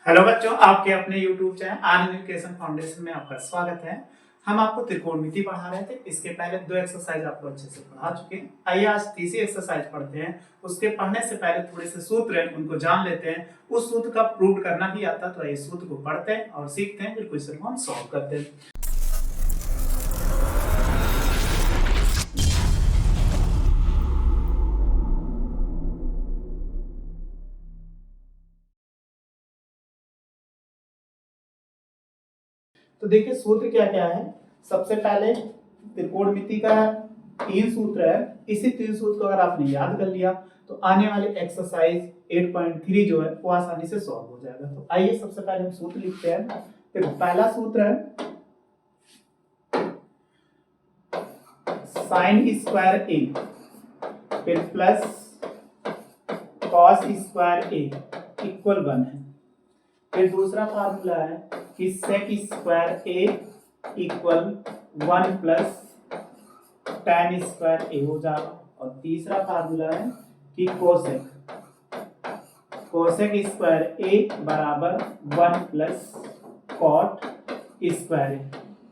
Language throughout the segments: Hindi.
हेलो बच्चों, आपके अपने YouTube चैनल आनंद एजुकेशन फाउंडेशन में आपका स्वागत है। हम आपको त्रिकोणमिति पढ़ा रहे थे। इसके पहले 2 एक्सरसाइज आपको अच्छे से पढ़ा चुके हैं। आइए आज तीसरी एक्सरसाइज पढ़ते हैं। उसके पढ़ने से पहले थोड़े से सूत्र हैं, उनको जान लेते हैं। उस सूत्र का प्रूव करना भी आता तो ये सूत्र को पढ़ते हैं और सीखते हैं, फिर क्वेश्चन को हम सॉल्व करते हैं। तो देखिए सूत्र क्या क्या है। सबसे पहले त्रिकोणमिति का 3 सूत्र है। इसी 3 सूत्र को अगर आपने याद कर लिया तो आने वाले एक्सरसाइज 8.3 जो है वो आसानी से सॉल्व हो जाएगा। तो आइए सबसे पहले हम सूत्र लिखते हैं। तो पहला सूत्र है साइन स्क्वायर ए फिर प्लस कॉस स्क्वायर ए इक्वल 1 है। फिर दूसरा फार्मूला है कि सेक स्क्वायर ए इक्वल 1 प्लस tan स्क्वायर ए हो जाएगा। और तीसरा फार्मूला है कि कोसेक स्क्वायर ए बराबर 1 प्लस कॉट स्क्वायर ए।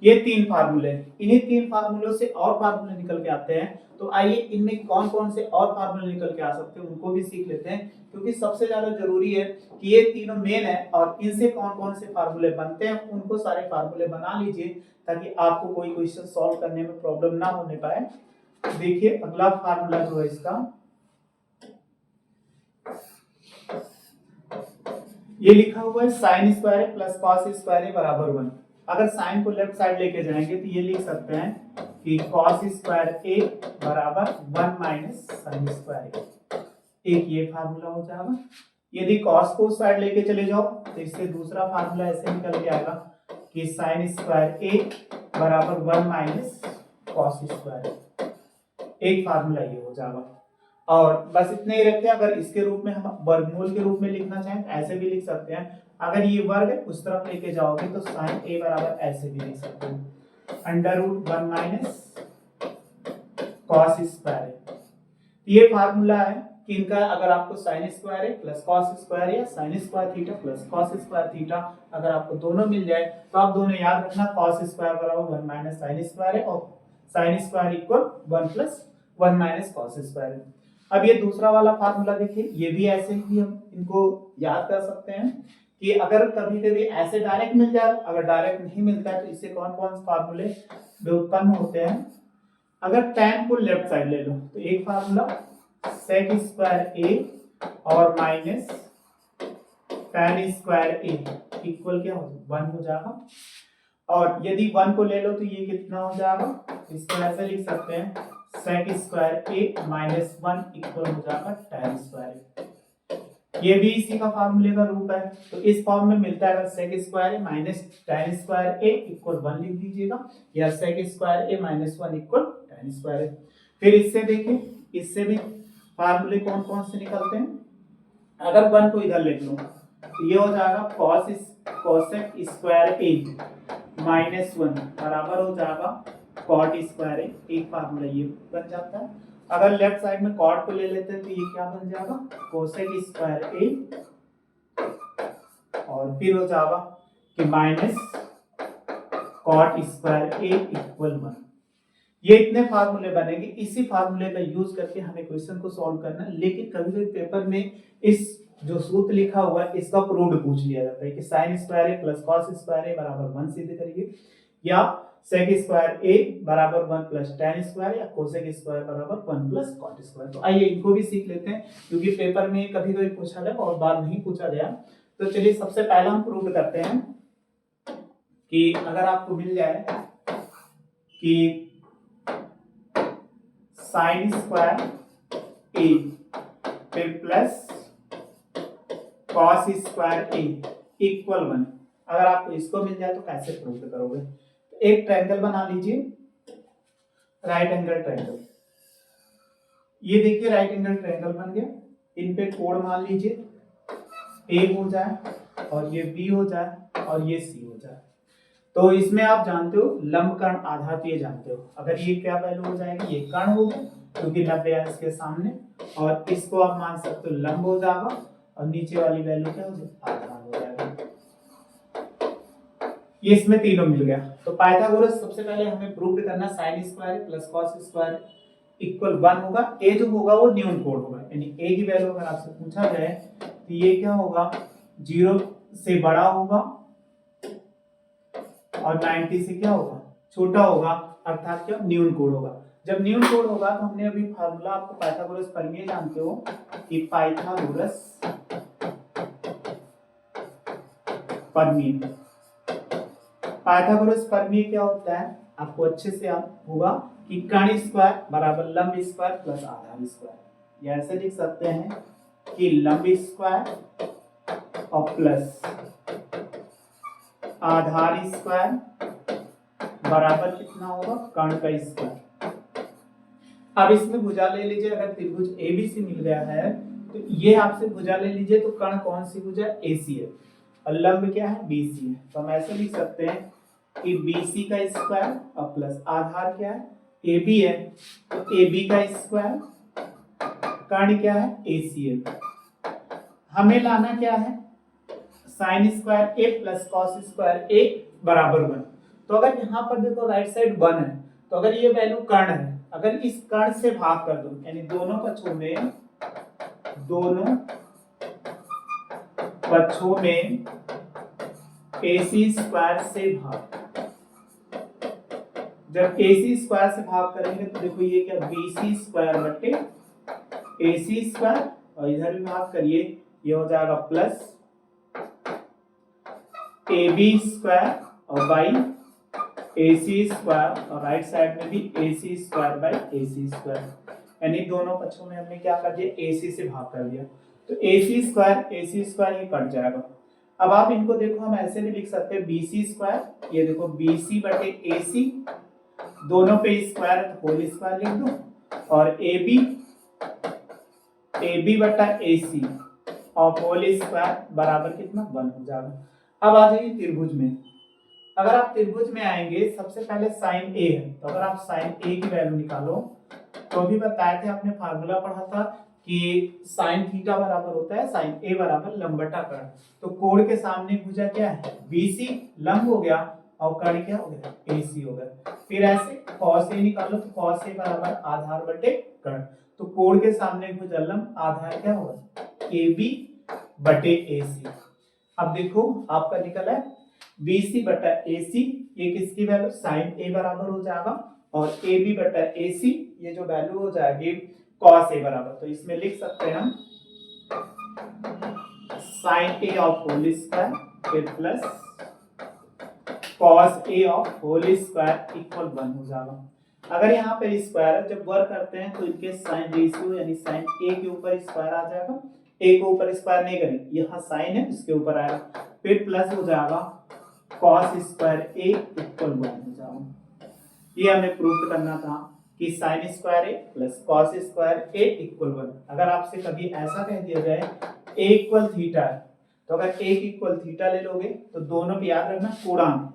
ये 3 फार्मूले हैं। इन्हीं 3 फार्मूलों से और फार्मूले निकल के आते हैं। तो आइए इनमें कौन कौन से और फार्मूले निकल के आ सकते हैं उनको भी सीख लेते हैं, क्योंकि सबसे ज्यादा जरूरी है कि ये तीनों मेन है और इनसे कौन कौन से फार्मूले बनते हैं उनको सारे फार्मूले बना लीजिए ताकि आपको कोई क्वेश्चन सॉल्व करने में प्रॉब्लम ना होने पाए। देखिए अगला फार्मूला जो है इसका ये लिखा हुआ है sign square plus cos square बराबर 1। अगर साइन को लेफ्ट साइड लेके जाएंगे तो ये लिख सकते हैं कि कॉस स्क्वायर ए बराबर 1 माइनस साइन स्क्वायर ए। एक ये फार्मूला हो जाएगा। यदि कॉस को उस साइड लेके चले जाओ तो इससे दूसरा फार्मूला ऐसे निकल के आएगा कि साइन स्क्वायर ए बराबर 1 माइनस कॉस स्क्वायर। एक फार्मूला ये हो जाएगा। और बस इतने ही रखें। अगर इसके रूप में हम वर्गमूल के रूप में लिखना चाहें तो ऐसे भी लिख सकते हैं। अगर ये वर्ग उस तरफ लेके जाओगे तो साइन ए बराबर ऐसे भी लिख सकते हैं, under root 1 minus cos square. ये फार्मूला है कि इनका अगर आपको sine square plus cos square या sine square theta plus cos square theta अगर आपको दोनों मिल जाए तो आप दोनों याद रखना। कॉस स्क्वायर बराबर 1 माइनस साइन स्क्वायर और sine square equal 1 plus 1 minus cos square. अब ये दूसरा वाला फार्मूला देखिए, ये भी ऐसे ही हम इनको याद कर सकते हैं कि अगर कभी कभी ऐसे डायरेक्ट मिल जाए, अगर डायरेक्ट नहीं मिलता है तो इससे कौन कौन से फार्मूले व्युत्पन्न होते हैं। अगर tan को लेफ्ट साइड ले लो तो एक फार्मूला सेक स्क्वायर ए और माइनस tan स्क्वायर ए इक्वल क्या हो 1 हो जाएगा। और यदि 1 को ले लो तो ये कितना हो जाएगा, इसको ऐसे लिख सकते हैं सेक स्क्वायर ए माइनस 1 इक्वल हो जाएगा tan स्क्वायर। ये भी इसी का फार्मूले का रूप है। तो इस फॉर्म में मिलता है सेक स्क्वायर ए माइनस tan स्क्वायर ए इक्वल 1 लिख दीजिएगा, या सेक स्क्वायर ए माइनस 1 इक्वल tan स्क्वायर। फिर इससे देखिए, इससे भी फार्मूले कौन कौन से निकलते हैं। अगर 1 को इधर लिख लो तो ये हो जाएगा कोसेक स्क्वायर ए माइनस 1 बराबर हो जाएगा कॉट स्क्वायर ए। एक फार्मूला ये बन जाता है। अगर लेफ्ट साइड में कॉट को ले लेते हैं तो ये क्या बन जाएगा कोसेक स्क्वायर ए और फिर हो जाएगा कि माइनस कॉट स्क्वायर ए इक्वल 1। ये इतने फार्मूले बनेंगे। इसी फार्मूले का यूज करके हमें क्वेश्चन को सॉल्व करना है। लेकिन कभी कभी पेपर में इस जो सूत्र लिखा हुआ है इसका प्रूव्ड पूछ लिया जाता है कि साइन स्क्वायर ए प्लस कॉस स्क्वायर ए बराबर 1 सिद्ध करिए, या सेक स्क्वायर ए बराबर 1 प्लस tan स्क्वायर या कोसेक स्क्वायर बराबर 1 प्लस कॉट स्क्वायर। तो आइए इनको भी सीख लेते हैं, क्योंकि पेपर में कभी कभी पूछा गया और बार नहीं पूछा गया। तो चलिए सबसे पहला हम प्रूव करते हैं कि अगर आपको मिल जाए कि साइन स्क्वायर ए फिर प्लस कॉस स्क्वायर ए इक्वल 1, अगर आपको इसको मिल जाए तो कैसे प्रूव करोगे। तो एक ट्रायंगल बना लीजिए, राइट एंगल ट्रायंगल। ये देखिए राइट एंगल ट्रायंगल बन गया। इन पे कोण मान लीजिए ए हो जाए और ये बी हो जाए और ये सी हो जाए। तो इसमें आप जानते हो लंब कर्ण आधार, तो ये जानते हो। अगर ये क्या वैल्यू हो जाएगी, ये कर्ण होगा क्योंकि 90 है इसके सामने, और इसको आप मान सकते हो लंब हो जाएगा और नीचे वाली वैल्यू क्या हो जाएगी आधार हो जाएगा। ये इसमें तीनों मिल गया। तो पाइथागोरस सबसे पहले हमें प्रूव करना sign square plus cos square equal 1 होगा। ए जो होगा वो न्यून कोड होगा, यानी ए की वैल्यू अगर आपसे पूछा जाए तो ये क्या होगा, 0 से बड़ा होगा और 90 से क्या होगा, छोटा होगा, अर्थात क्या न्यून कोड होगा। जब न्यून कोड होगा तो हमने अभी फार्मूला आपको पाइथागोरस प्रमेय जानते हो कि पाइथागोरस प्रमेय, पाइथागोरस प्रमेय क्या होता है आपको अच्छे से याद होगा कि कर्ण स्क्वायर बराबर लंब स्क्वायर प्लस आधार स्क्वायर। या ऐसे लिख सकते हैं कि लंब स्क्वायर और प्लस आधार स्क्वायर बराबर कितना होगा, कर्ण का स्क्वायर। अब इसमें भुजा ले लीजिए, अगर त्रिभुज एबीसी मिल गया है तो ये आपसे भुजा ले लीजिए, तो कर्ण कौन सी भुजा, एसी है, और लंब क्या है, बीसी है। तो हम ऐसे लिख सकते हैं कि बीसी का स्क्वायर और प्लस आधार क्या है, एबी है, तो एबी का स्क्वायर, कर्ण क्या है, एसी है। हमें लाना क्या है, साइन स्क्वायर ए प्लस कॉस स्क्वायर ए बराबर 1। तो अगर यहाँ पर देखो राइट साइड 1 है, तो अगर ये वैल्यू कर्ण है, अगर इस कर्ण से भाग कर दो, यानी दोनों पक्षों में AC स्क्वायर से भाग, जब AC स्क्वायर से भाग करेंगे तो देखो ये क्या, BC स्क्वायर बटे AC स्क्वायर, और इधर भी भाग करिए, ये हो जाएगा प्लस AB स्क्वायर और बाई AC स्क्वायर, और राइट साइड में भी AC square by AC square, यानी दोनों पक्षों में हमने क्या कर दिया, AC से भाग कर दिया। तो AC स्क्वायर ये कट जाएगा। अब आप इनको देखो, हम ऐसे भी लिख सकते हैं BC स्क्वायर, ये देखो BC बटे AC, दोनों पे स्क्वायर है तो होल स्क्वायर लिख दो, और AB बटा AC और होल स्क्वायर बराबर कितना, 1 हो जाएगा। अब आ जाइए त्रिभुज में। अगर आप त्रिभुज में आएंगे, सबसे पहले साइन ए है, तो अगर आप साइन ए की वैल्यू निकालो, तो अभी बताए थे, आपने फार्मूला पढ़ा था कि साइन थीटा बराबर होता है साइन ए बराबर लंब बटा कर्ण। तो कोण के सामने भुजा क्या है, बीसी, लंब हो गया, और कर्ण क्या हो गया, एसी हो गया। फिर ऐसे कॉस ए निकालो, तो कॉस ए बराबर आधार बटे कर्ण, तो कोण के सामने भुजा लंब, आधार क्या होगा, AB बटे AC। अब देखो आपका निकला है BC बटा AC, ये किसकी वैल्यू, साइन ए बराबर हो जाएगा, और AB बटा AC ये जो वैल्यू हो जाएगी कॉस ए बराबर, तो इसमें लिख सकते हैं हम sine A of whole square फिर plus cos A of whole square equal 1 हो जाएगा। अगर यहाँ पे स्क्वायर है, जब वर्क करते हैं तो इनके साइन रेशियो यानी साइन ए के ऊपर स्क्वायर आ जाएगा, ए को ऊपर स्क्वायर नहीं करेंगे, यहाँ साइन है उसके ऊपर आएगा, फिर प्लस हो जाएगा कॉस स्क्वायर ए इक्वल 1 हो जाएगा। ये हमें प्रूव करना था कि साइन स्क्वायर ए प्लस कॉस स्क्वायर ए इक्वल 1। अगर आपसे कभी ऐसा कह दिया जाए ए इक्वल थीटा है, तो अगर ए इक्वल थीटा ले लोगे तो दोनों पे याद रखना कोणांक,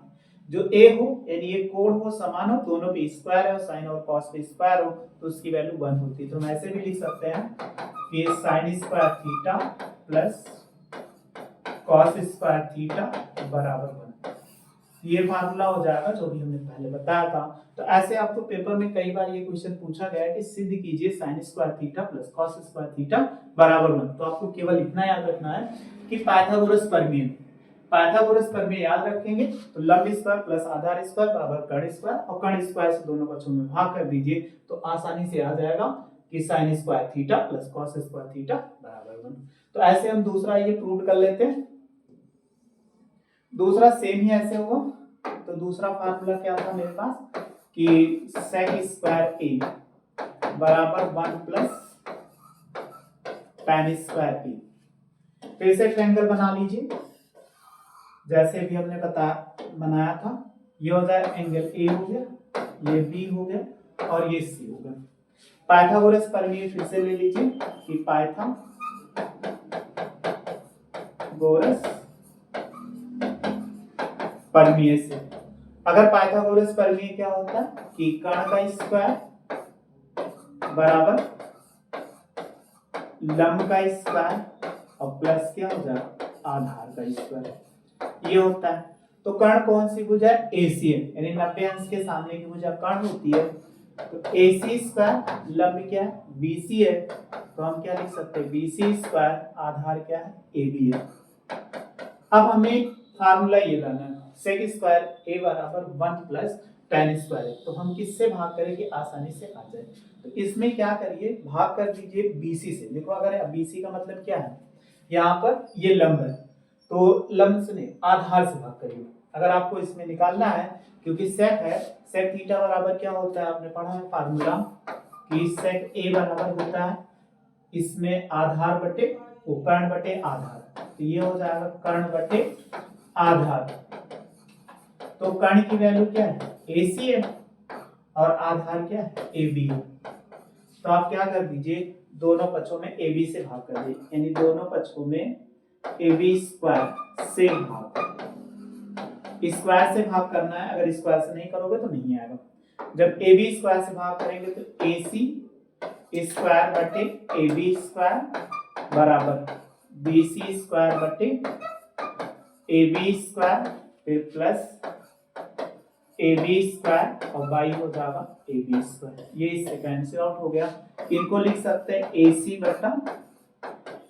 जो ए हो यानी ये कोण हो, समान हो, दोनों पे स्क्वायर है, और साइन और कॉस पे स्क्वायर हो तो उसकी वैल्यू 1 होती है। तो हम ऐसे भी लिख सकते हैं कि sign square theta plus cos square theta बराबर 1। ये फार्मूला हो जाएगा जो भी हमने पहले बताया था। तो ऐसे आपको पेपर में कई बार ये क्वेश्चन पूछा गया है कि सिद्ध कीजिए sign square theta plus cos square theta बराबर 1। तो आपको केवल इतना याद रखना है कि पाइथागोरस प्रमेय याद रखेंगे तो लंब स्क्वायर प्लस आधार स्क्वायर बराबर कर्ण स्क्वायर, और कर्ण स्क्वायर से दोनों पक्षों में भाग कर दीजिए तो आसानी से आ जाएगा कि sign square theta plus cos square theta बराबर 1। तो ऐसे हम दूसरा ये प्रूव कर लेते हैं। दूसरा सेम ही ऐसे होगा। तो दूसरा फार्मूला क्या था मेरे पास कि sec स्क्वायर ए बराबर 1 प्लस tan स्क्वायर बी। फिर से ट्रायंगल बना लीजिए जैसे भी हमने बनाया था। ये हो जाए एंगल ए हो गया, ये बी हो गया और ये सी हो गया। पाइथागोरस प्रमेय फिर से ले लीजिए कि पाइथागोरस प्रमेय से, अगर पाइथागोरस प्रमेय क्या होता है कि कर्ण का स्क्वायर बराबर लंब का स्क्वायर और प्लस क्या हो जाएगा आधार का स्क्वायर, ये होता है। तो कर्ण कौन सी भुजा है? AC है, यानी 90 अंश के सामने की भुजा कर्ण होती है। तो AC स्क्वायर लंब क्या है? BC है, तो हम क्या लिख सकते हैं? BC स्क्वायर आधार क्या है? AB है। अब हमें फार्मूला ये लाना है, सेक स्क्वायर A बराबर 1 प्लस tan स्क्वायर है। तो हम किससे भाग करें कि आसानी से आ जाए? तो इसमें क्या करिए, भाग कर दीजिए BC से। देखो अगर BC का मतलब क्या है, यहाँ पर ये लंब है, तो लंब से नहीं आधार से भाग करिए। अगर आपको इसमें निकालना है, क्योंकि सेक है, सेक थीटा बराबर क्या होता है? आपने पढ़ा है फार्मूला कि सेक A बराबर होता है इसमें आधार बटे कर्ण बटे आधार। तो ये हो जाएगा कर्ण बटे आधार। तो कर्ण की वैल्यू क्या है? AC है और आधार क्या है? AB है। तो आप क्या कर दीजिए, दोनों पक्षों में AB से भाग कर दीजिए, यानी दोनों पक्षों में AB स्क्वायर से भाग। स्क्वायर से भाग करना है, अगर स्क्वायर से नहीं करोगे तो नहीं आएगा। जब AB स्क्वायर से भाग करेंगे तो AC स्क्वायर बटे AB स्क्वायर बराबर BC स्क्वायर बटे AB स्क्वायर फिर प्लस AB स्क्वायर और बाई हो जाएगा AB स्क्वायर। ये इससे कैंसिल आउट हो गया। इनको लिख सकते हैं AC बटा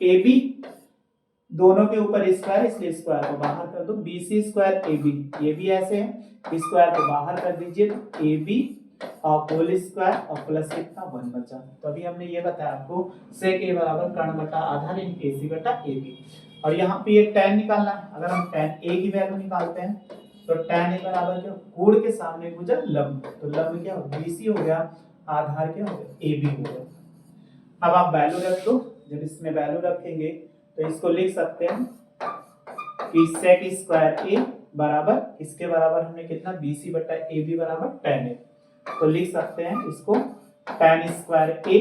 AB, दोनों के ऊपर स्क्वायर इसलिए स्क्वायर को बाहर कर दो, BC स्क्वायर AB, ये भी ऐसे है, स्क्वायर को बाहर कर दीजिए तो AB और होल स्क्वायर और प्लस कितना 1 बचा। तो अभी हमने ये बताया आपको सेक A बराबर कर्ण बटा आधार यानी AC बटा AB। और यहाँ पे एक tan निकालना है। अगर हम tan A की वैल्यू निकालते हैं तो tan A बराबर क्या? कोण के सामने भुजा लंब, तो लंब क्या हो? BC हो गया, आधार क्या हो गया? AB हो गया। अब आप वैल्यू रख दो। जब इसमें वैल्यू रखेंगे तो इसको लिख सकते हैं कि सेक स्क्वायर A बराबर इसके बराबर हमने कितना? BC बटा AB बराबर tan A। तो लिख सकते हैं इसको tan स्क्वायर A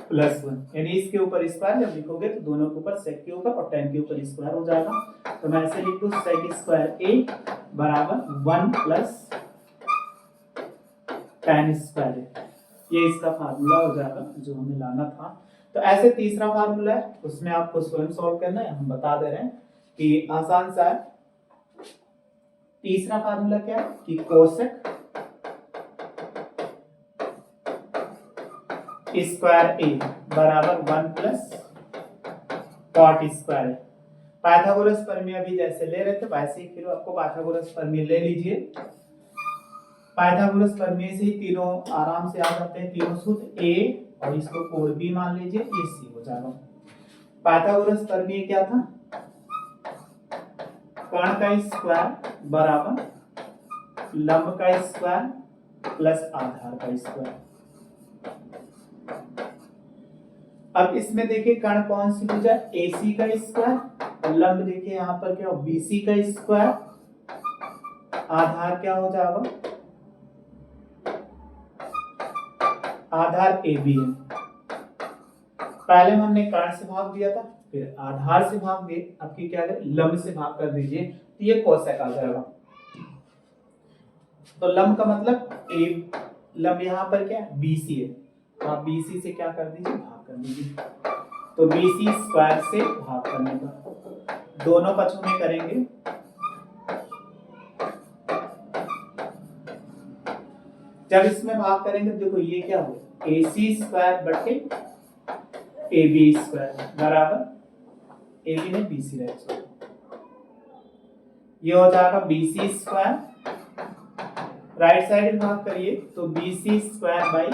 प्लस 1, यानी इसके ऊपर स्क्वायर जब लिखोगे तो दोनों के ऊपर सेक के ऊपर और tan के ऊपर स्क्वायर हो जाएगा। तो मैं ऐसे लिख दूं सेक स्क्वायर A बराबर 1 प्लस tan स्क्वायर A। ये इसका फार्मूला हो जाएगा जो हमें लाना था। तो ऐसे तीसरा फार्मूला है, उसमें आपको स्वयं सॉल्व करना है, हम बता दे रहे हैं कि आसान सा है। तीसरा फार्मूला क्या है कि कोसेक स्क्वायर A बराबर 1 प्लस कॉट स्क्वायर है। पाइथागोरस प्रमेय अभी जैसे ले रहे थे वैसे ही फिर आपको पाइथागोरस प्रमेय ले लीजिए। पाइथागोरस प्रमेय से ही तीनों आराम से आ जाते हैं, तीनों सूत्र A और इसको कोण B मान लीजिए, ये C हो जाएगा। पाइथागोरस प्रमेय क्या था? कर्ण का स्क्वायर बराबर लंब का स्क्वायर प्लस आधार का स्क्वायर। अब इसमें देखिए कर्ण कौन सी भुजा? AC का स्क्वायर और लंब देखिए यहाँ पर क्या हो? BC का स्क्वायर, आधार क्या हो जाएगा? आधार AB है। पहले हमने कर्ण से भाग दिया था, फिर आधार से भाग दिए, अब की क्या करें? लंब से भाग कर दीजिए तो ये कोसेक आ जाएगा। तो लंब का मतलब लंब यहाँ पर क्या है? BC है, तो आप BC से क्या कर दीजिए? भाग कर दीजिए। तो BC स्क्वायर से भाग करने का दोनों पक्षों में करेंगे। जब इसमें भाग करेंगे देखो ये क्या हो? AC स्क्वायर बटे AB स्क्वायर बराबर AB में BC रहेगा, ये हो जाएगा BC स्क्वायर। राइट साइड भाग करिए तो BC square by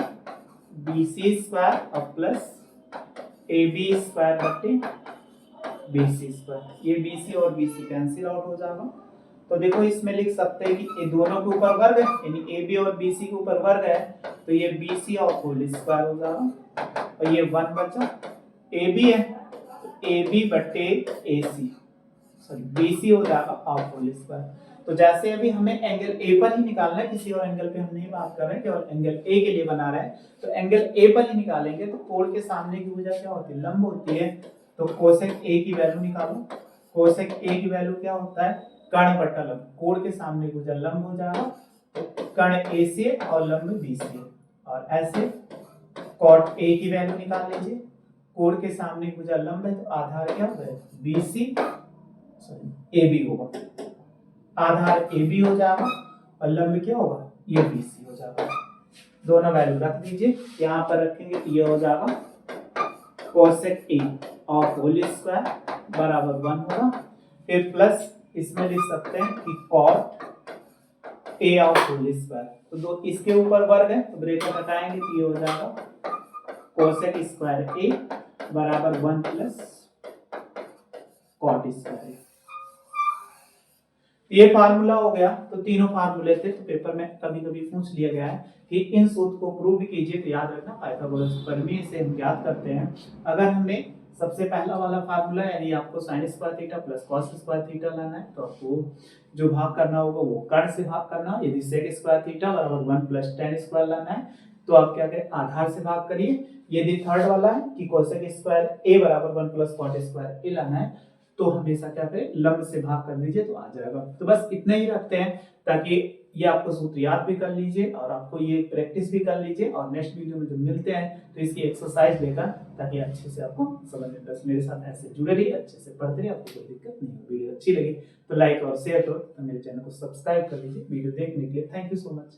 BC square और प्लस AB स्क्वायर बटे BC स्क्वायर। ये BC और BC कैंसिल आउट हो जाएगा। तो देखो इसमें लिख सकते हैं कि ये दोनों के ऊपर वर्ग है, यानी AB और BC के ऊपर वर्ग है, तो ये BC और होल स्क्वायर हो जाएगा और ये 1 बचा। AB है तो AB बटे AC, सॉरी BC हो जाएगा और होल स्क्वायर। तो जैसे अभी हमें एंगल A पर ही निकालना है, किसी और एंगल पे हम नहीं बात कर रहे हैं, केवल एंगल A के लिए बना रहे हैं, तो एंगल A पर ही निकालेंगे। तो कोण के सामने की भुजा क्या होती है? लंब होती है। तो कोसेक A की वैल्यू निकालो। कोसेक A की वैल्यू क्या होता है? कर्ण बटा लंब, कोण के सामने की भुजा लंब हो जाएगा, तो कर्ण AC और लंब BC। और ऐसे कॉट A की वैल्यू निकाल लीजिए, कोण के सामने की भुजा लंब है तो आधार क्या होगा? BC AB होगा। आधार ए बी हो जाएगा और लंब क्या होगा, ये बी सी हो जाएगा। दोनों वैल्यू रख दीजिए, यहाँ पर रखेंगे तो ये हो जाएगा cosec A of whole square बराबर 1 होगा। फिर प्लस इसमें लिख सकते हैं कि cot A of whole square, तो दो इसके ऊपर वर्ग है तो ब्रैकेट हटाएंगे तो ये हो जाएगा कोसेक स्क्वायर ए बराबर 1 प्लस कॉट स्क्वायर। ये फार्मूला हो गया। तो तीनों फार्मूले थे, तो पेपर में कभी कभी पूछ लिया गया है कि इन सूत्र को प्रूव कीजिए, तो याद रखना पाइथागोरस प्रमेय से हम ज्ञात करते हैं। अगर हमने सबसे पहला वाला फार्मूला यानी आपको sin square theta plus cos square theta लाना है, तो आपको जो भाग करना होगा वो कर्ण से भाग करना है। यदि sec स्क्वायर थीटा बराबर 1 प्लस tan स्क्वायर लाना है तो आप क्या करें, आधार से भाग करिए। यदि थर्ड वाला है कि cosec स्क्वायर a बराबर 1 प्लस cot स्क्वायर a लाना है तो हमेशा क्या करें, लंब से भाग कर दीजिए तो आ जाएगा। तो बस इतना ही रखते हैं ताकि ये आपको सूत्र याद भी कर लीजिए और आपको ये प्रैक्टिस भी कर लीजिए, और नेक्स्ट वीडियो में जब मिलते हैं तो इसकी एक्सरसाइज लेकर ताकि अच्छे से आपको समझ में। बस मेरे साथ ऐसे जुड़े रहिए, अच्छे से पढ़ते रहिए, आपको कोई दिक्कत नहीं हो। वीडियो अच्छी लगी तो लाइक और शेयर करो, तो मेरे चैनल को सब्सक्राइब कर लीजिए। वीडियो देखने के लिए थैंक यू सो मच।